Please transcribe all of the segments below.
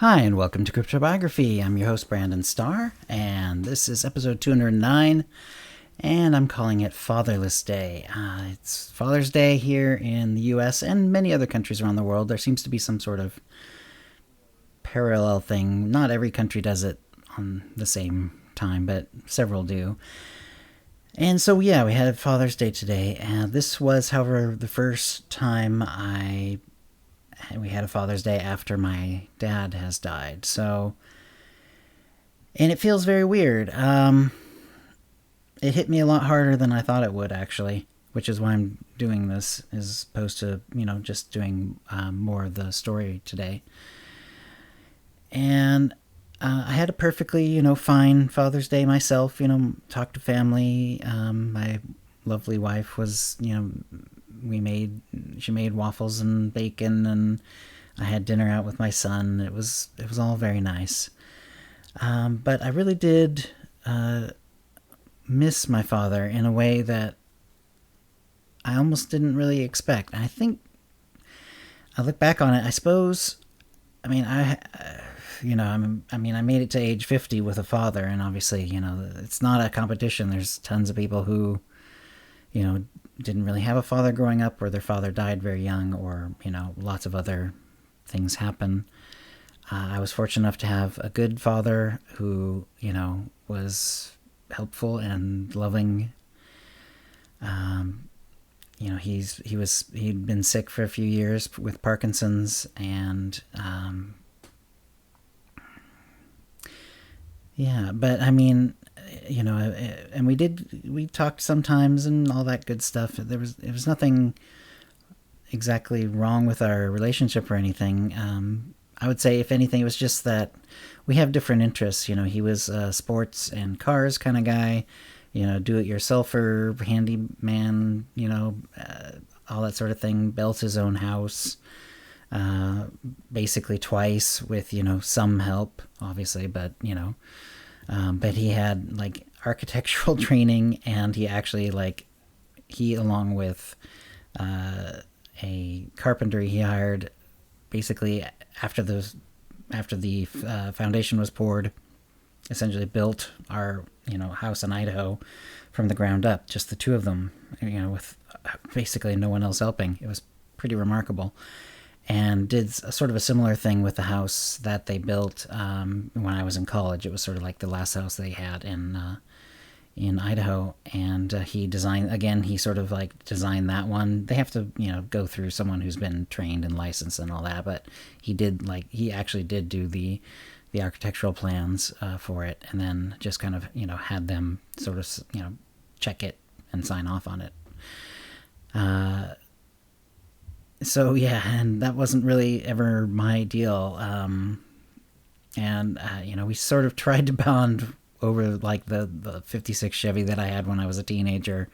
Hi, and welcome to CryptoBiography. I'm your host, Brandon Starr, and this is episode 209, and I'm calling it Fatherless Day. It's Father's Day here in the U.S. and many other countries around the world. There seems to be some sort of parallel thing. Not every country does it on the same time, but several do. And so, yeah, we had Father's Day today, and this was, however, the first time we had a Father's Day after my dad has died. So, and it feels very weird. It hit me a lot harder than I thought it would, actually, which is why I'm doing this, as opposed to, just doing more of the story today. And I had a perfectly, fine Father's Day myself, talked to family. My lovely wife was, she made waffles and bacon, and I had dinner out with my son. It was all very nice. But I really did miss my father in a way that I almost didn't really expect. And I think I look back on it, I suppose, I made it to age 50 with a father, and obviously, it's not a competition. There's tons of people who, didn't really have a father growing up, or their father died very young, or, lots of other things happen. I was fortunate enough to have a good father who, was helpful and loving. He'd been sick for a few years with Parkinson's, and yeah, but I mean, and we talked sometimes and all that good stuff. It was nothing exactly wrong with our relationship or anything. I would say, if anything, it was just that we have different interests. He was a sports and cars kind of guy, do-it-yourselfer, handyman, all that sort of thing. Built his own house, basically twice with, some help, obviously, but, but he had, like, architectural training, and he actually, along with a carpenter he hired, basically after the foundation was poured, essentially built our house in Idaho from the ground up, just the two of them, with basically no one else helping. It was pretty remarkable. And did a sort of a similar thing with the house that they built when I was in college. It was sort of like the last house they had in Idaho, and he designed, again, he sort of like designed that one. They have to, go through someone who's been trained and licensed and all that, but he actually did do the architectural plans for it, and then just kind of, had them sort of, check it and sign off on it. So yeah, and that wasn't really ever my deal. We sort of tried to bond over like the 56 Chevy that I had when I was a teenager.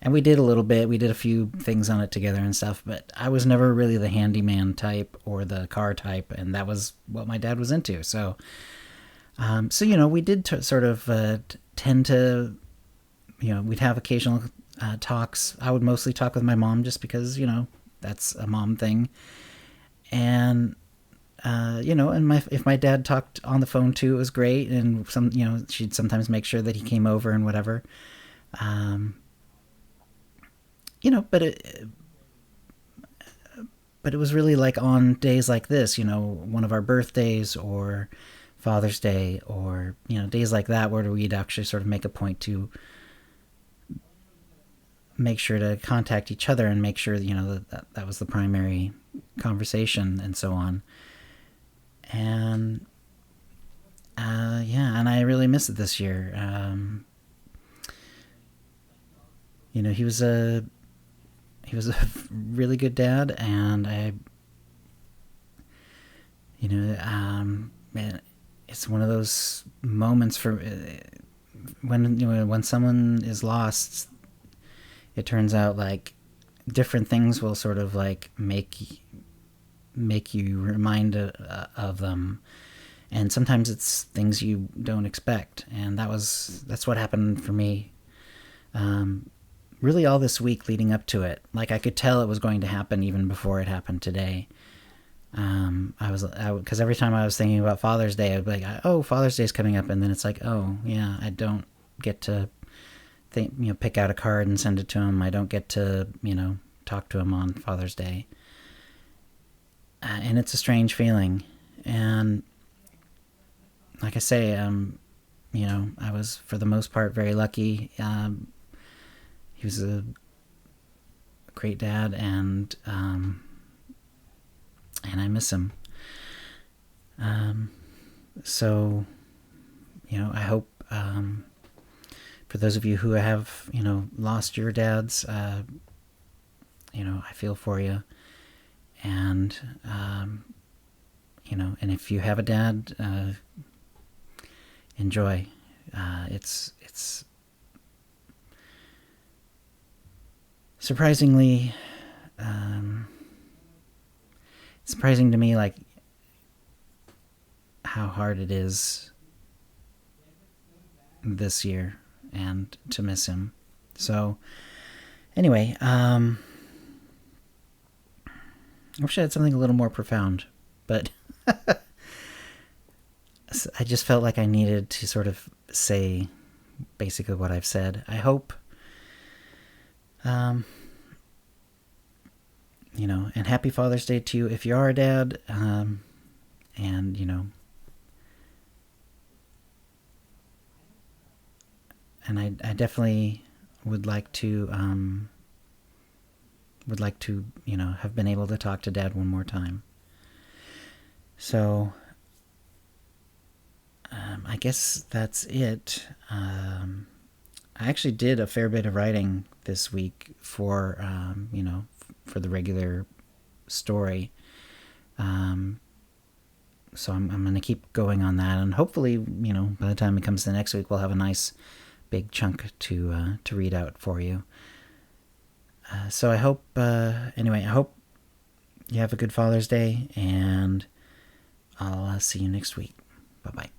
And we did a little bit. We did a few things on it together and stuff, but I was never really the handyman type or the car type, and that was what my dad was into. So, we did sort of tend to, we'd have occasional talks. I would mostly talk with my mom just because, that's a mom thing. And if my dad talked on the phone too, it was great. And she'd sometimes make sure that he came over and whatever. But it was really like on days like this, one of our birthdays or Father's Day, or, days like that, where we'd actually sort of make a point to make sure to contact each other and make sure, that was the primary conversation and so on. And and I really miss it this year. He was a really good dad, and man, it's one of those moments for when someone is lost. It turns out like different things will sort of like make you remind of them, and sometimes it's things you don't expect, and that's what happened for me. Really, all this week leading up to it, like I could tell it was going to happen even before it happened today. Because every time I was thinking about Father's Day, I'd be like, oh, Father's Day is coming up, and then it's like, oh yeah, I don't get to pick out a card and send it to him. I don't get to talk to him on Father's Day, and it's a strange feeling. And like I say, I was for the most part very lucky. He was a great dad, and I miss him. So, I hope for those of you who have, lost your dads, I feel for you. And, and if you have a dad, enjoy. It's surprising to me, like, how hard it is this year and to miss him. So anyway, I wish I had something a little more profound, but I just felt like I needed to sort of say basically what I've said. I hope, and happy Father's Day to you if you are a dad, and, and I definitely would like to, have been able to talk to Dad one more time. So, I guess that's it. I actually did a fair bit of writing this week for, for the regular story. So I'm going to keep going on that, and hopefully, by the time it comes to next week, we'll have a nice big chunk to read out for you. So I hope, I hope you have a good Father's Day, and I'll see you next week. Bye-bye.